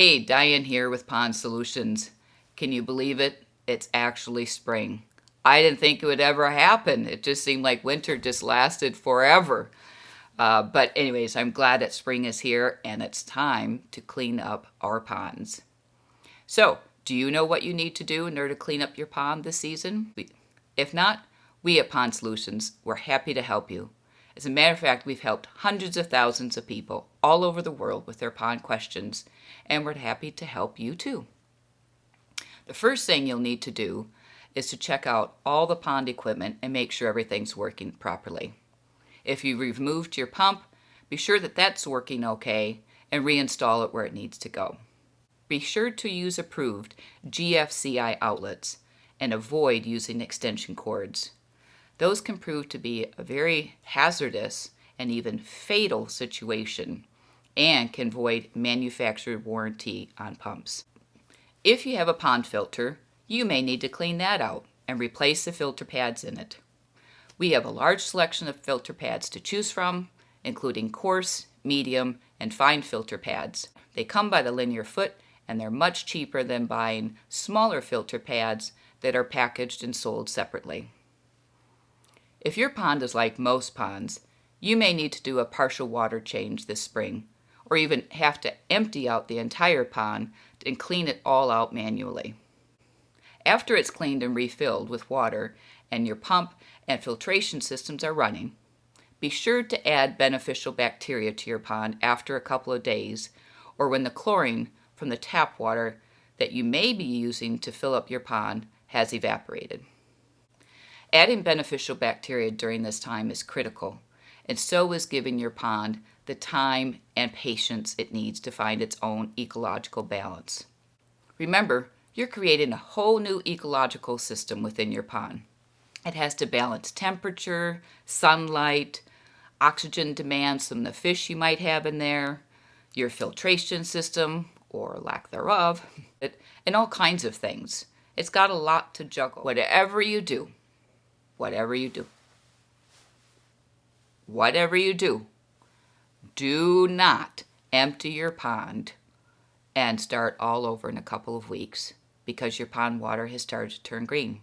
Hey, Diane here with Pond Solutions. Can you believe it? It's actually spring. I didn't think it would ever happen. It just seemed like winter just lasted forever. But anyways, I'm glad that spring is here and it's time to clean up our ponds. So, do you know what you need to do in order to clean up your pond this season? If not, we at Pond Solutions, we're happy to help you. As a matter of fact, we've helped hundreds of thousands of people all over the world with their pond questions, and we're happy to help you too. The first thing you'll need to do is to check out all the pond equipment and make sure everything's working properly. If you removed your pump, be sure that that's working okay and reinstall it where it needs to go. Be sure to use approved GFCI outlets and avoid using extension cords. Those can prove to be a very hazardous and even fatal situation and can void manufacturer warranty on pumps. If you have a pond filter, you may need to clean that out and replace the filter pads in it. We have a large selection of filter pads to choose from, including coarse, medium, and fine filter pads. They come by the linear foot and they're much cheaper than buying smaller filter pads that are packaged and sold separately. If your pond is like most ponds, you may need to do a partial water change this spring, or even have to empty out the entire pond and clean it all out manually. After it's cleaned and refilled with water and your pump and filtration systems are running, be sure to add beneficial bacteria to your pond after a couple of days or when the chlorine from the tap water that you may be using to fill up your pond has evaporated. Adding beneficial bacteria during this time is critical, and so is giving your pond the time and patience it needs to find its own ecological balance. Remember, you're creating a whole new ecological system within your pond. It has to balance temperature, sunlight, oxygen demands from the fish you might have in there, your filtration system, or lack thereof, and all kinds of things. It's got a lot to juggle. Whatever you do, do not empty your pond and start all over in a couple of weeks because your pond water has started to turn green.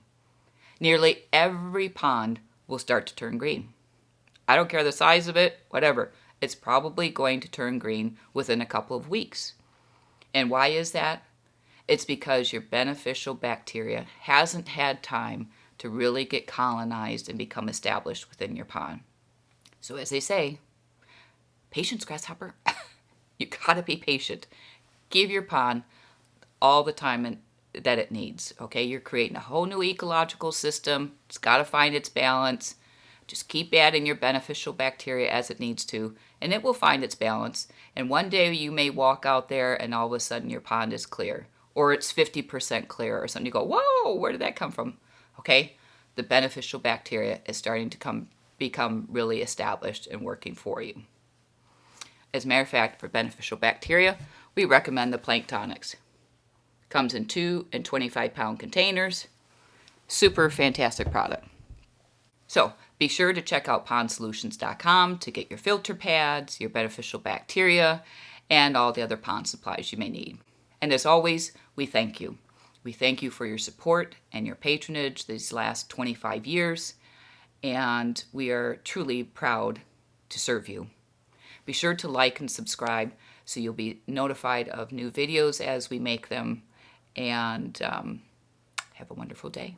Nearly every pond will start to turn green. I don't care the size of it, whatever. It's probably going to turn green within a couple of weeks. And why is that? It's because your beneficial bacteria hasn't had time to really get colonized and become established within your pond. So as they say, patience, grasshopper. You gotta be patient. Give your pond all the time that it needs, okay? You're creating a whole new ecological system. It's gotta find its balance. Just keep adding your beneficial bacteria as it needs to, and it will find its balance. And one day you may walk out there and all of a sudden your pond is clear, or it's 50% clear or something. You go, whoa, where did that come from? Okay, the beneficial bacteria is starting to become really established and working for you. As a matter of fact, for beneficial bacteria, we recommend the Planktonics. Comes in 2 and 25-pound containers. Super fantastic product. So be sure to check out pondsolutions.com to get your filter pads, your beneficial bacteria, and all the other pond supplies you may need. And as always, we thank you. We thank you for your support and your patronage these last 25 years, and we are truly proud to serve you. Be sure to like and subscribe so you'll be notified of new videos as we make them, and have a wonderful day.